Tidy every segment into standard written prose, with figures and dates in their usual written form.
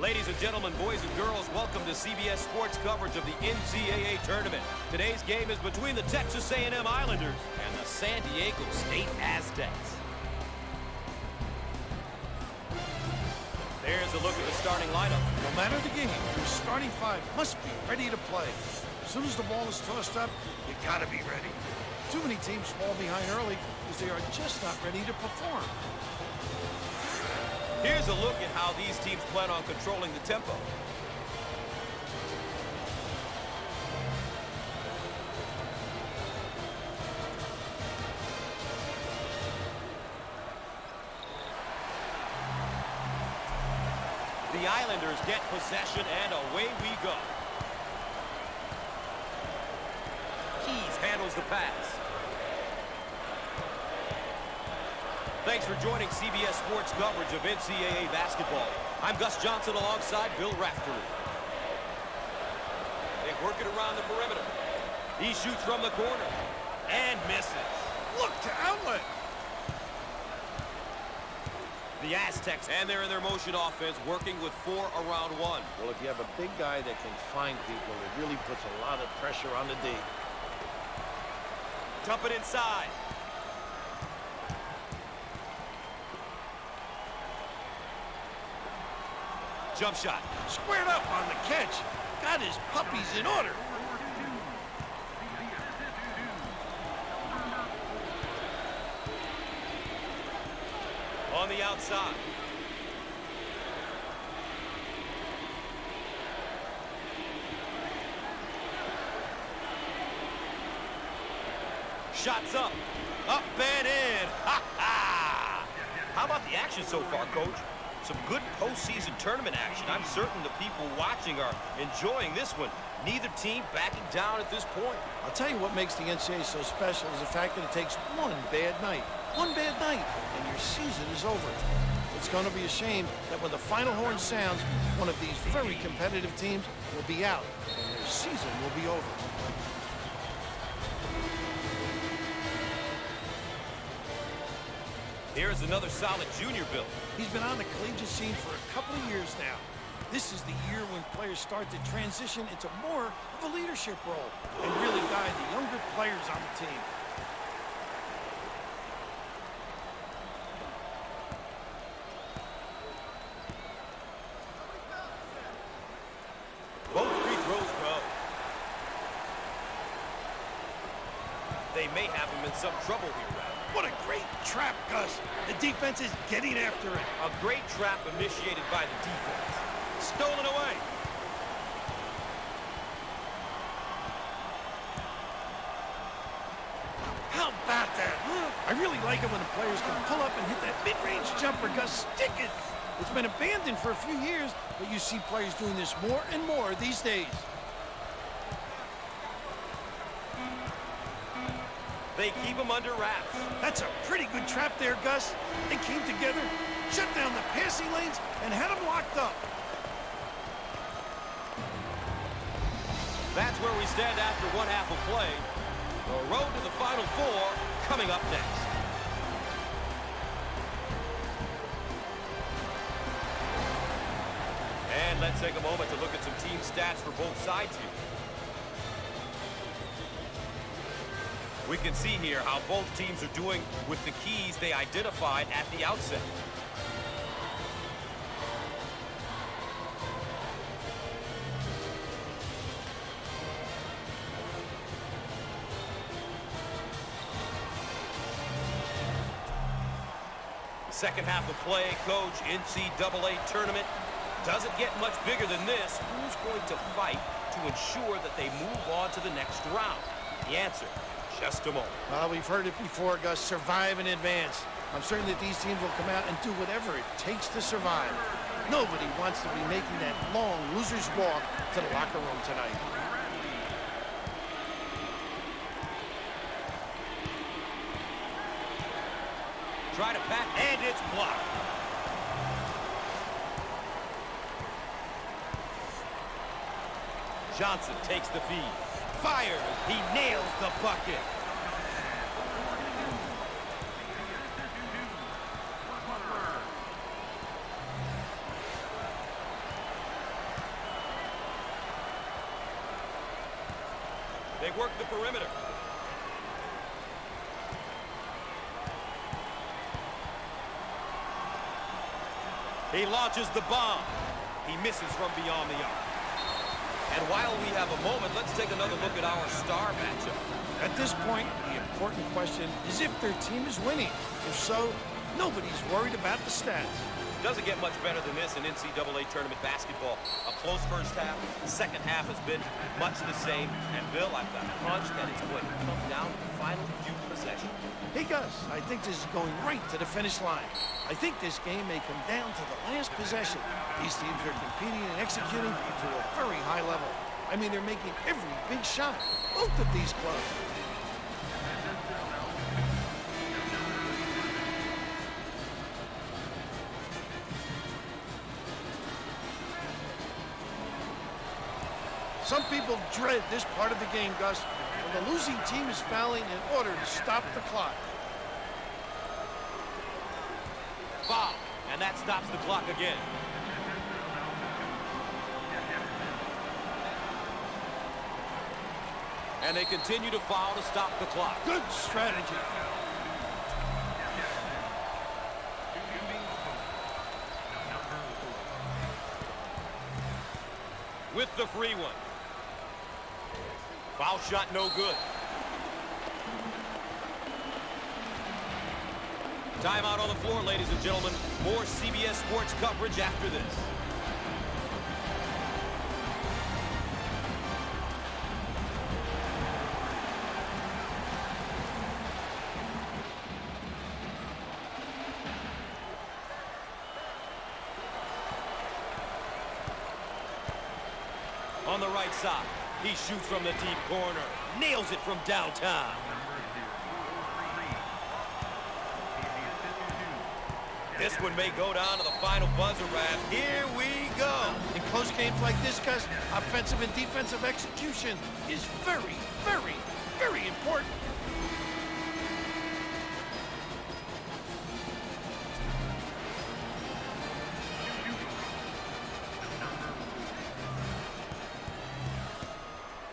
Ladies and gentlemen, boys and girls, welcome to CBS Sports coverage of the NCAA tournament. Today's game is between the Texas A&M Islanders and the San Diego State Aztecs. There's a look at the starting lineup. No matter the game, your starting five must be ready to play. As soon as the ball is tossed up, you gotta be ready. Too many teams fall behind early because they are just not ready to perform. Here's a look at how these teams plan on controlling the tempo. The Islanders get possession, and away we go. Keys handles the pass. Thanks for joining CBS Sports coverage of NCAA basketball. I'm Gus Johnson alongside Bill Raftery. They work it around the perimeter. He shoots from the corner and misses. Look to outlet. The Aztecs, and they're in their motion offense, working with 4 around 1. Well, if you have a big guy that can find people, it really puts a lot of pressure on the D. Dump it inside. Jump shot. Squared up on the catch. Got his puppies in order. On the outside. Shots up. Up and in. Ha ha! How about the action so far, Coach? Some good postseason tournament action. I'm certain the people watching are enjoying this one. Neither team backing down at this point. I'll tell you what makes the NCAA so special is the fact that it takes one bad night, and your season is over. It's going to be a shame that when the final horn sounds, one of these very competitive teams will be out, and their season will be over. Here's another solid junior build. He's been on the collegiate scene for a couple of years now. This is the year when players start to transition into more of a leadership role and really guide the younger players on the team. Both free throws go. They may have him in some trouble here, Ralph. What a great trap, Gus. The defense is getting after it. A great trap initiated by the defense. Stolen away. How about that? I really like it when the players can pull up and hit that mid-range jumper, Gus. Stick it. It's been abandoned for a few years, but you see players doing this more and more these days. They keep him under wraps. That's a pretty good trap there, Gus. They came together, shut down the passing lanes, and had them locked up. That's where we stand after one half of play. The road to the Final Four coming up next. And let's take a moment to look at some team stats for both sides here. We can see here how both teams are doing with the keys they identified at the outset. Second half of play, Coach. NCAA tournament doesn't get much bigger than this. Who's going to fight to ensure that they move on to the next round? The answer, just a moment. Well, we've heard it before, Gus. Survive in advance. I'm certain that these teams will come out and do whatever it takes to survive. Nobody wants to be making that long loser's walk to the locker room tonight. Try to pass, and it's blocked. Johnson takes the feed. Fires. He nails the bucket. They work the perimeter. He launches the bomb. He misses from beyond the arc. And while we have a moment, let's take another look at our star matchup. At this point, the important question is if their team is winning. If so, nobody's worried about the stats. Doesn't get much better than this in NCAA tournament basketball. A close first half. The second half has been much the same. And Bill, I've got a hunch that it's going to come down to the final few possessions. Hey, Gus, I think this is going right to the finish line. I think this game may come down to the last possession. These teams are competing and executing to a very high level. I mean, they're making every big shot. Both of these clubs. Some people dread this part of the game, Gus, when the losing team is fouling in order to stop the clock. Foul, and that stops the clock again. And they continue to foul to stop the clock. Good strategy. With the free one. Foul shot no good. Timeout on the floor, ladies and gentlemen. More CBS Sports coverage after this. On the right side, he shoots from the deep corner. Nails it from downtown. This one may go down to the final buzzer, Raf. Here we go. In close games like this, Gus, offensive and defensive execution is very, very, very important.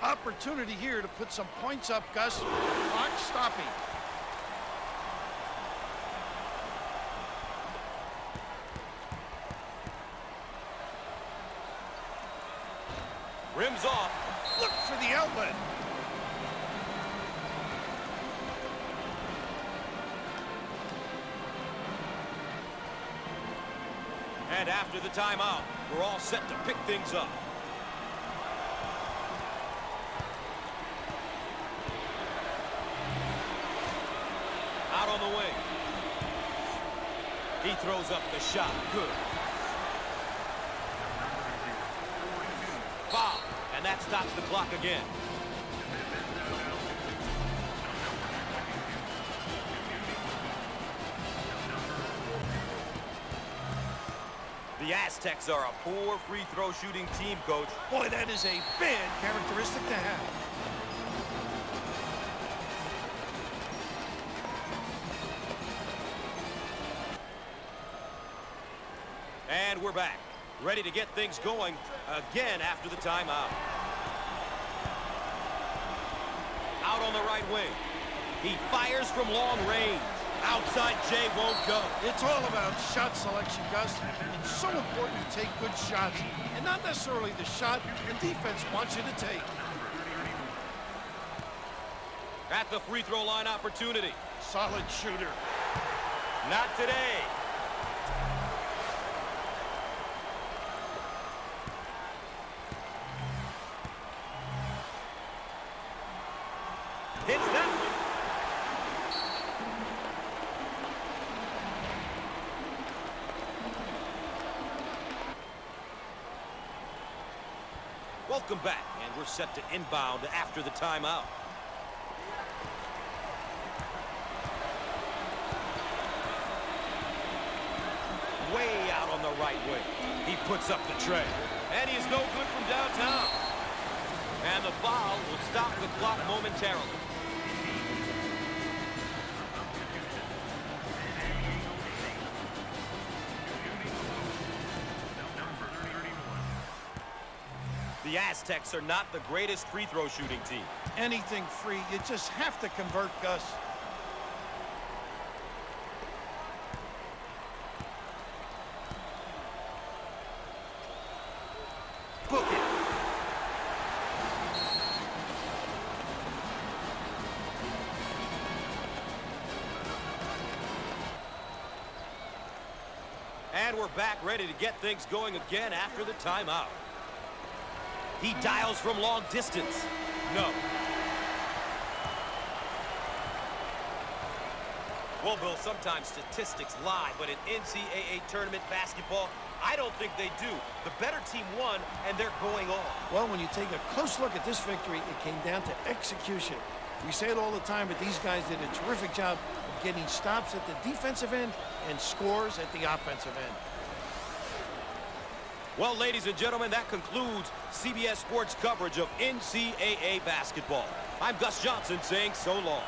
Opportunity here to put some points up, Gus. Clock stopping. Rims off. Look for the outlet. And after the timeout, we're all set to pick things up. Out on the wing. He throws up the shot. Good. Foul. And that stops the clock again. The Aztecs are a poor free throw shooting team, Coach. Boy, that is a bad characteristic to have. And we're back, ready to get things going again after the timeout. Out on the right wing. He fires from long range. Outside J won't go. It's all about shot selection, Gus. It's so important to take good shots, and not necessarily the shot the defense wants you to take. At the free throw line opportunity. Solid shooter. Not today. Hits that one. Welcome back, and we're set to inbound after the timeout. Way out on the right wing. He puts up the tray. And he's no good from downtown. And the foul will stop the clock momentarily. The Aztecs are not the greatest free throw shooting team. anything free. You just have to convert, Gus. Book it. And we're back ready to get things going again after the timeout. He dials from long distance. No. Well, Bill, sometimes statistics lie, but in NCAA tournament basketball, I don't think they do. The better team won, and they're going on. Well, when you take a close look at this victory, it came down to execution. We say it all the time, but these guys did a terrific job of getting stops at the defensive end and scores at the offensive end. Well, ladies and gentlemen, that concludes CBS Sports coverage of NCAA basketball. I'm Gus Johnson saying so long.